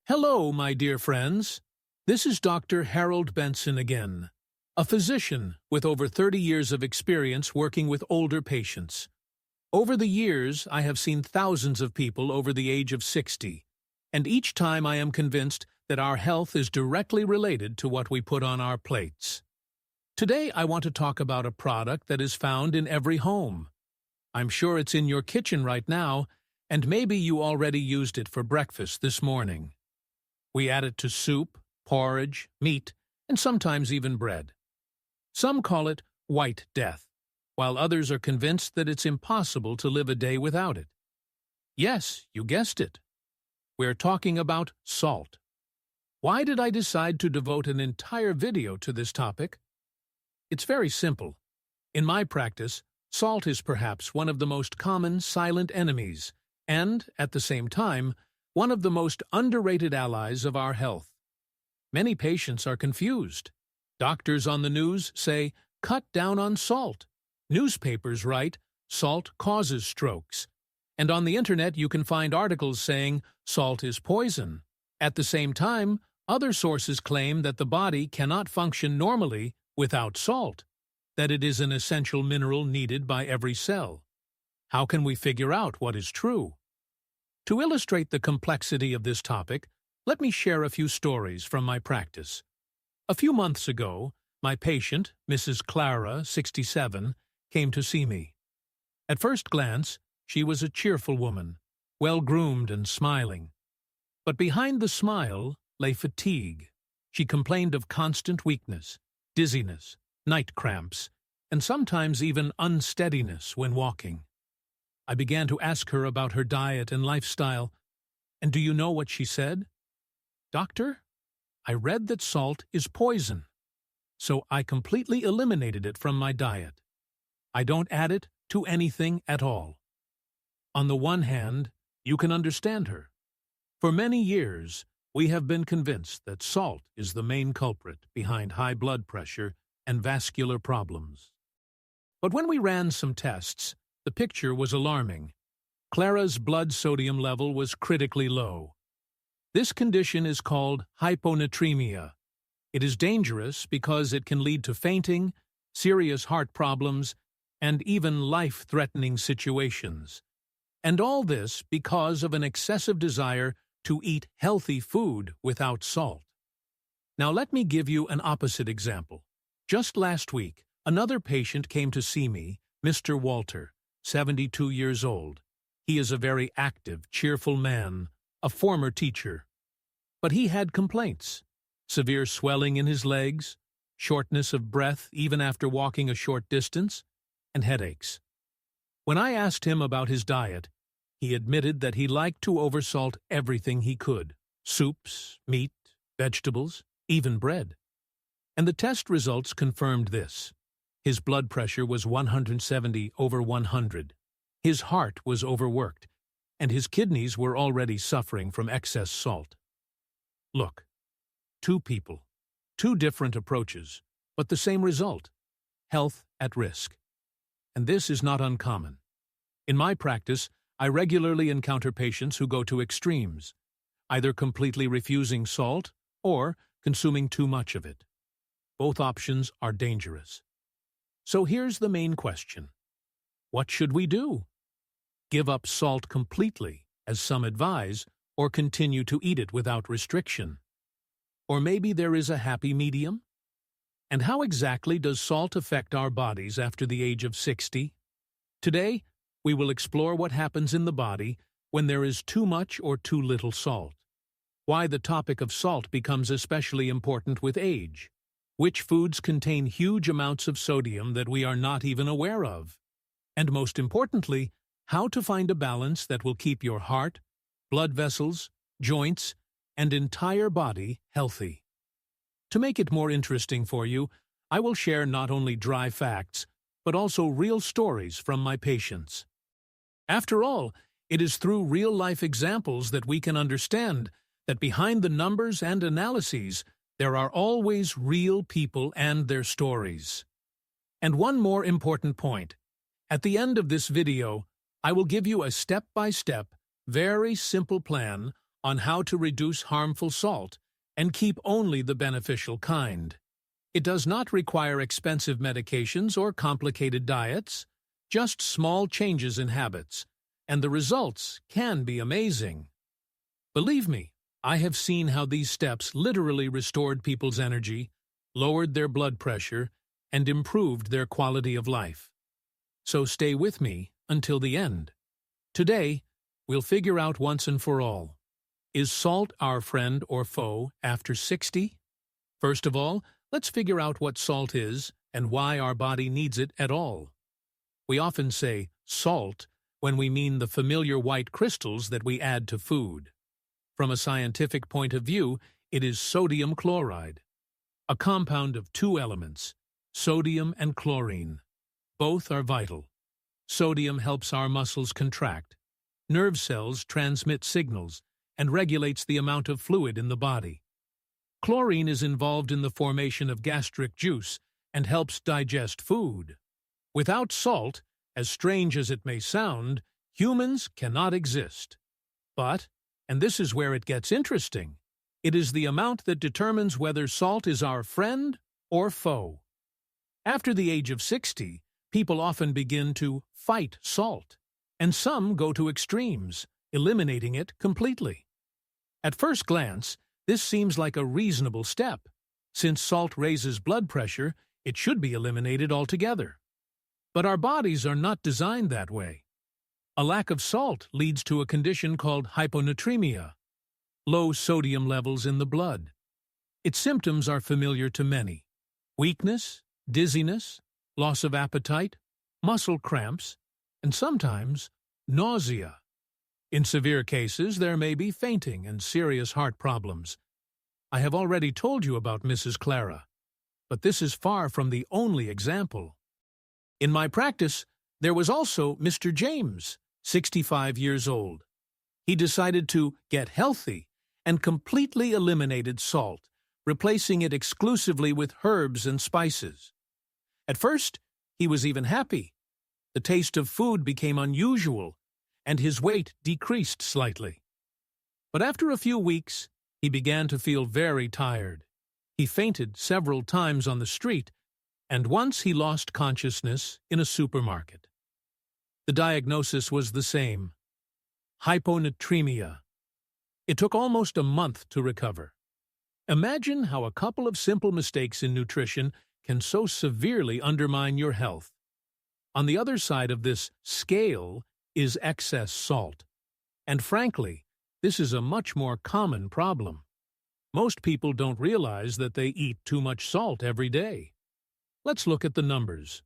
Hello, my dear friends. This is Dr. Harold Benson again, a physician with over 30 years of experience working with older patients. Over the years, I have seen thousands of people over the age of 60, and each time I am convinced that our health is directly related to what we put on our plates. Today, I want to talk about a product that is found in every home. I'm sure it's in your kitchen right now, and maybe you already used it for breakfast this morning. We add it to soup, porridge, meat, and sometimes even bread. Some call it white death, while others are convinced that it's impossible to live a day without it. Yes, you guessed it. We're talking about salt. Why did I decide to devote an entire video to this topic? It's very simple. In my practice, salt is perhaps one of the most common silent enemies and, at the same time, one of the most underrated allies of our health. Many patients are confused. Doctors on the news say, "Cut down on salt." Newspapers write, "Salt causes strokes." And on the internet you can find articles saying, "Salt is poison." At the same time, other sources claim that the body cannot function normally without salt, that it is an essential mineral needed by every cell. How can we figure out what is true? To illustrate the complexity of this topic, let me share a few stories from my practice. A few months ago, my patient, Mrs. Clara, 67, came to see me. At first glance, she was a cheerful woman, well-groomed and smiling. But behind the smile lay fatigue. She complained of constant weakness, dizziness, night cramps, and sometimes even unsteadiness when walking. I began to ask her about her diet and lifestyle, and do you know what she said? "Doctor, I read that salt is poison, so I completely eliminated it from my diet. I don't add it to anything at all." On the one hand, you can understand her. For many years, we have been convinced that salt is the main culprit behind high blood pressure and vascular problems. But when we ran some tests, the picture was alarming. Clara's blood sodium level was critically low. This condition is called hyponatremia. It is dangerous because it can lead to fainting, serious heart problems, and even life-threatening situations. And all this because of an excessive desire to eat healthy food without salt. Now let me give you an opposite example. Just last week, another patient came to see me, Mr. Walter, 72 years old. He is a very active, cheerful man, a former teacher. But he had complaints: severe swelling in his legs, shortness of breath even after walking a short distance, and headaches. When I asked him about his diet, he admitted that he liked to oversalt everything he could: soups, meat, vegetables, even bread. And the test results confirmed this. His blood pressure was 170/100. His heart was overworked, and his kidneys were already suffering from excess salt. Look, two people, two different approaches, but the same result: health at risk. And this is not uncommon. In my practice, I regularly encounter patients who go to extremes, either completely refusing salt or consuming too much of it. Both options are dangerous. So here's the main question. What should we do? Give up salt completely, as some advise, or continue to eat it without restriction? Or maybe there is a happy medium? And how exactly does salt affect our bodies after the age of 60? Today, we will explore what happens in the body when there is too much or too little salt, why the topic of salt becomes especially important with age, which foods contain huge amounts of sodium that we are not even aware of, and most importantly, how to find a balance that will keep your heart, blood vessels, joints, and entire body healthy. To make it more interesting for you, I will share not only dry facts, but also real stories from my patients. After all, it is through real-life examples that we can understand that behind the numbers and analyses, there are always real people and their stories. And one more important point. At the end of this video, I will give you a step-by-step, very simple plan on how to reduce harmful salt and keep only the beneficial kind. It does not require expensive medications or complicated diets, just small changes in habits, and the results can be amazing. Believe me, I have seen how these steps literally restored people's energy, lowered their blood pressure, and improved their quality of life. So stay with me until the end. Today, we'll figure out once and for all, is salt our friend or foe after 60? First of all, let's figure out what salt is and why our body needs it at all. We often say salt when we mean the familiar white crystals that we add to food. From a scientific point of view, it is sodium chloride, a compound of two elements, sodium and chlorine. Both are vital. Sodium helps our muscles contract. Nerve cells transmit signals and regulates the amount of fluid in the body. Chlorine is involved in the formation of gastric juice and helps digest food. Without salt, as strange as it may sound, humans cannot exist. But, and this is where it gets interesting, it is the amount that determines whether salt is our friend or foe. After the age of 60, people often begin to fight salt, and some go to extremes, eliminating it completely. At first glance, this seems like a reasonable step. Since salt raises blood pressure, it should be eliminated altogether. But our bodies are not designed that way. A lack of salt leads to a condition called hyponatremia, low sodium levels in the blood. Its symptoms are familiar to many: weakness, dizziness, loss of appetite, muscle cramps, and sometimes nausea. In severe cases, there may be fainting and serious heart problems. I have already told you about Mrs. Clara, but this is far from the only example. In my practice, there was also Mr. James, 65 years old. He decided to get healthy and completely eliminated salt, replacing it exclusively with herbs and spices. At first, he was even happy. The taste of food became unusual, and his weight decreased slightly. But after a few weeks, he began to feel very tired. He fainted several times on the street, and once he lost consciousness in a supermarket. The diagnosis was the same: hyponatremia. It took almost a month to recover. Imagine how a couple of simple mistakes in nutrition can so severely undermine your health. On the other side of this scale is excess salt. And frankly, this is a much more common problem. Most people don't realize that they eat too much salt every day. Let's look at the numbers.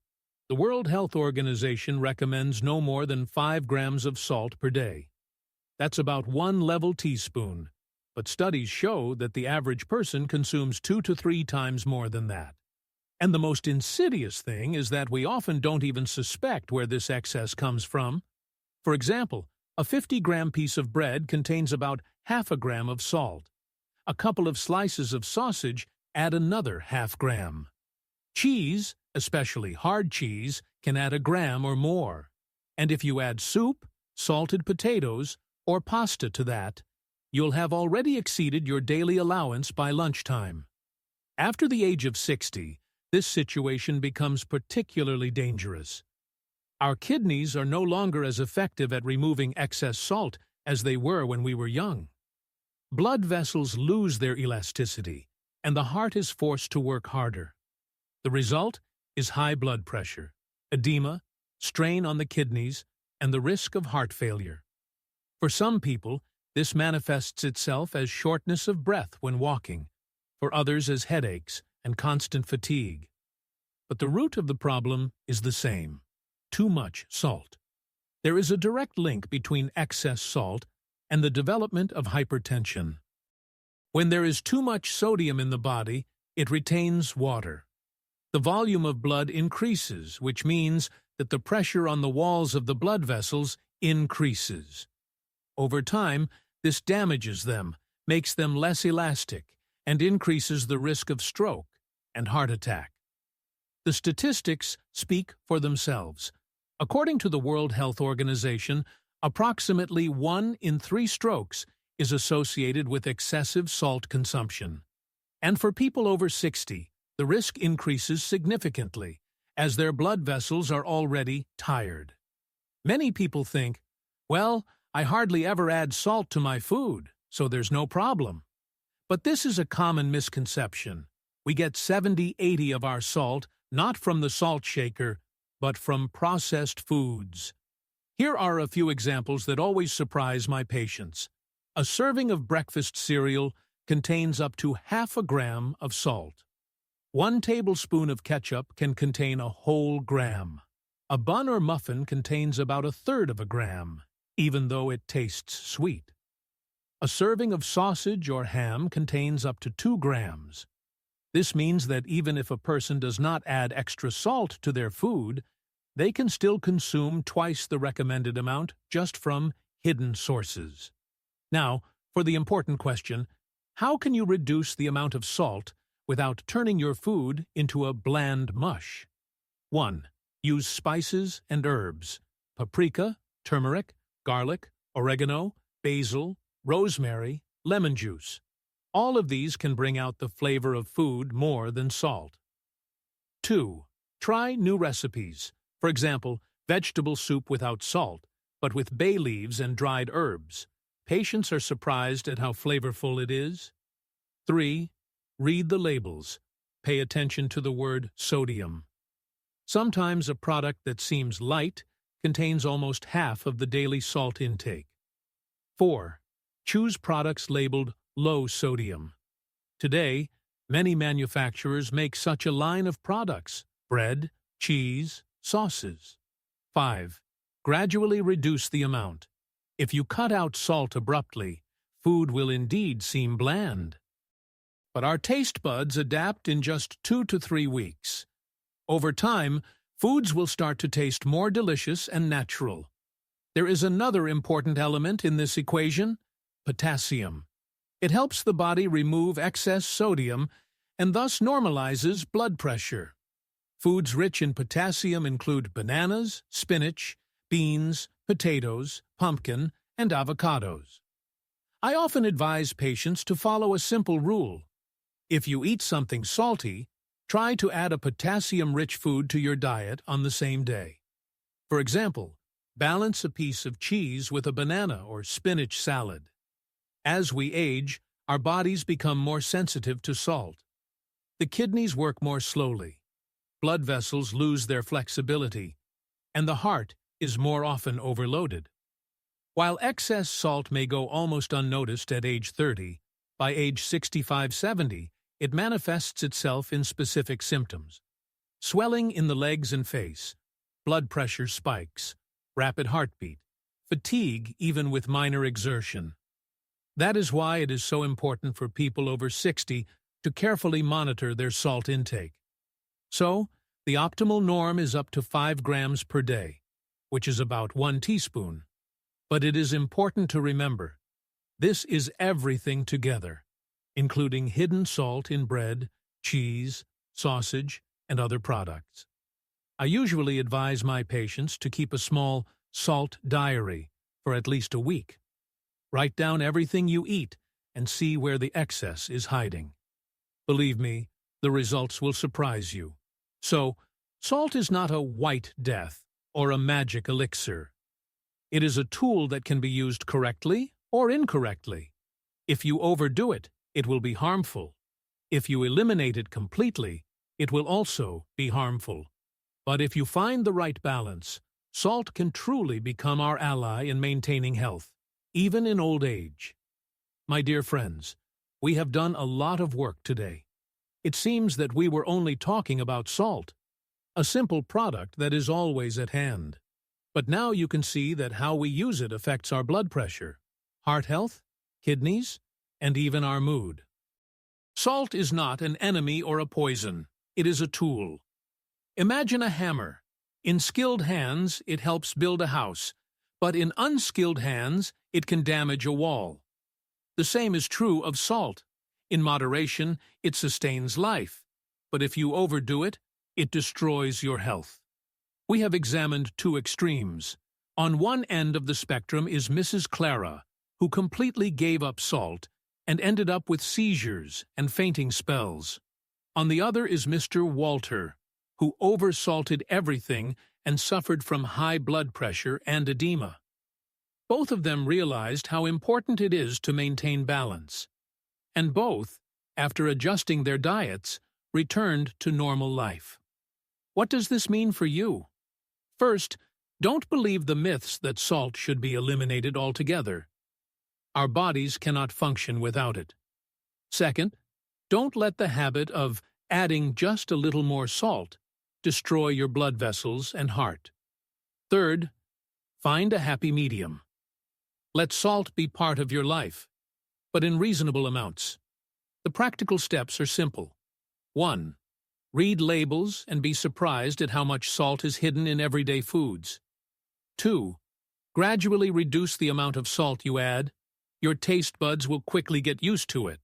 The World Health Organization recommends no more than 5 grams of salt per day. That's about 1 level teaspoon, but studies show that the average person consumes 2 to 3 times more than that. And the most insidious thing is that we often don't even suspect where this excess comes from. For example, a 50-gram piece of bread contains about half a gram of salt. A couple of slices of sausage add another half gram. Cheese, especially hard cheese, can add a gram or more. And if you add soup, salted potatoes, or pasta to that, you'll have already exceeded your daily allowance by lunchtime. After the age of 60, this situation becomes particularly dangerous. Our kidneys are no longer as effective at removing excess salt as they were when we were young. Blood vessels lose their elasticity, and the heart is forced to work harder. The result is high blood pressure, edema, strain on the kidneys, and the risk of heart failure. For some people, this manifests itself as shortness of breath when walking, for others as headaches and constant fatigue. But the root of the problem is the same: too much salt. There is a direct link between excess salt and the development of hypertension. When there is too much sodium in the body, it retains water. The volume of blood increases, which means that the pressure on the walls of the blood vessels increases. Over time, this damages them, makes them less elastic, and increases the risk of stroke and heart attack. The statistics speak for themselves. According to the World Health Organization, approximately 1 in 3 strokes is associated with excessive salt consumption. And for people over 60, the risk increases significantly, as their blood vessels are already tired. Many people think, well, I hardly ever add salt to my food, so there's no problem. But this is a common misconception. We get 70–80 of our salt not from the salt shaker, but from processed foods. Here are a few examples that always surprise my patients. A serving of breakfast cereal contains up to half a gram of salt. 1 tablespoon of ketchup can contain a whole gram. A bun or muffin contains about 1/3 of a gram, even though it tastes sweet. A serving of sausage or ham contains up to 2 grams. This means that even if a person does not add extra salt to their food, they can still consume twice the recommended amount just from hidden sources. Now, for the important question, how can you reduce the amount of salt without turning your food into a bland mush? 1. Use spices and herbs: paprika, turmeric, garlic, oregano, basil, rosemary, lemon juice. All of these can bring out the flavor of food more than salt. 2. Try new recipes. For example, vegetable soup without salt, but with bay leaves and dried herbs. Patients are surprised at how flavorful it is. 3. Read the labels. Pay attention to the word sodium. Sometimes a product that seems light contains almost half of the daily salt intake. 4. Choose products labeled low sodium. Today, many manufacturers make such a line of products: bread, cheese, sauces. 5. Gradually reduce the amount. If you cut out salt abruptly, food will indeed seem bland. But our taste buds adapt in just 2 to 3 weeks. Over time, foods will start to taste more delicious and natural. There is another important element in this equation: potassium. It helps the body remove excess sodium and thus normalizes blood pressure. Foods rich in potassium include bananas, spinach, beans, potatoes, pumpkin, and avocados. I often advise patients to follow a simple rule. If you eat something salty, try to add a potassium-rich food to your diet on the same day. For example, balance a piece of cheese with a banana or spinach salad. As we age, our bodies become more sensitive to salt. The kidneys work more slowly. Blood vessels lose their flexibility, and the heart is more often overloaded. While excess salt may go almost unnoticed at age 30, by age 65–70, it manifests itself in specific symptoms: swelling in the legs and face, blood pressure spikes, rapid heartbeat, fatigue even with minor exertion. That is why it is so important for people over 60 to carefully monitor their salt intake. So, the optimal norm is up to 5 grams per day, which is about 1 teaspoon. But it is important to remember, this is everything together, including hidden salt in bread, cheese, sausage, and other products. I usually advise my patients to keep a small salt diary for at least a week. Write down everything you eat and see where the excess is hiding. Believe me, the results will surprise you. So, salt is not a white death or a magic elixir. It is a tool that can be used correctly or incorrectly. If you overdo it, it will be harmful. If you eliminate it completely, it will also be harmful. But if you find the right balance, salt can truly become our ally in maintaining health, even in old age. My dear friends, we have done a lot of work today. It seems that we were only talking about salt, a simple product that is always at hand. But now you can see that how we use it affects our blood pressure, heart health, kidneys, and even our mood. Salt is not an enemy or a poison. It is a tool. Imagine a hammer. In skilled hands, it helps build a house, but in unskilled hands, it can damage a wall. The same is true of salt. In moderation, it sustains life, but if you overdo it, it destroys your health. We have examined 2 extremes. On one end of the spectrum is Mrs. Clara, who completely gave up salt and ended up with seizures and fainting spells. On the other is Mr. Walter, who oversalted everything and suffered from high blood pressure and edema. Both of them realized how important it is to maintain balance. And both, after adjusting their diets, returned to normal life. What does this mean for you? First, don't believe the myths that salt should be eliminated altogether. Our bodies cannot function without it. Second, don't let the habit of adding just a little more salt destroy your blood vessels and heart. Third, find a happy medium. Let salt be part of your life, but in reasonable amounts. The practical steps are simple. 1. Read labels and be surprised at how much salt is hidden in everyday foods. 2. Gradually reduce the amount of salt you add. Your taste buds will quickly get used to it.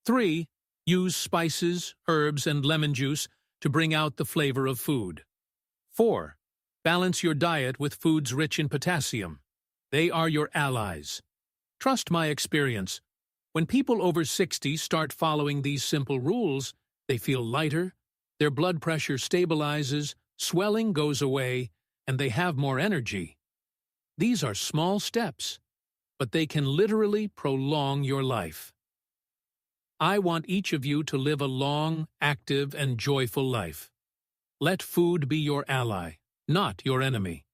3. Use spices, herbs, and lemon juice to bring out the flavor of food. 4. Balance your diet with foods rich in potassium. They are your allies. Trust my experience. When people over 60 start following these simple rules, they feel lighter, their blood pressure stabilizes, swelling goes away, and they have more energy. These are small steps, but they can literally prolong your life. I want each of you to live a long, active, and joyful life. Let food be your ally, not your enemy.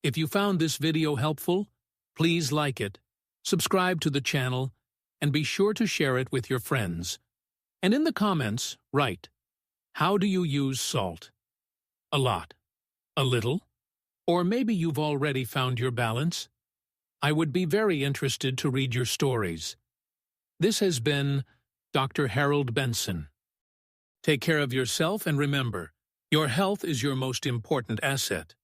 If you found this video helpful, please like it, subscribe to the channel, and be sure to share it with your friends. And in the comments, write, how do you use salt? A lot? A little? Or maybe you've already found your balance? I would be very interested to read your stories. This has been Dr. Harold Benson. Take care of yourself and remember, your health is your most important asset.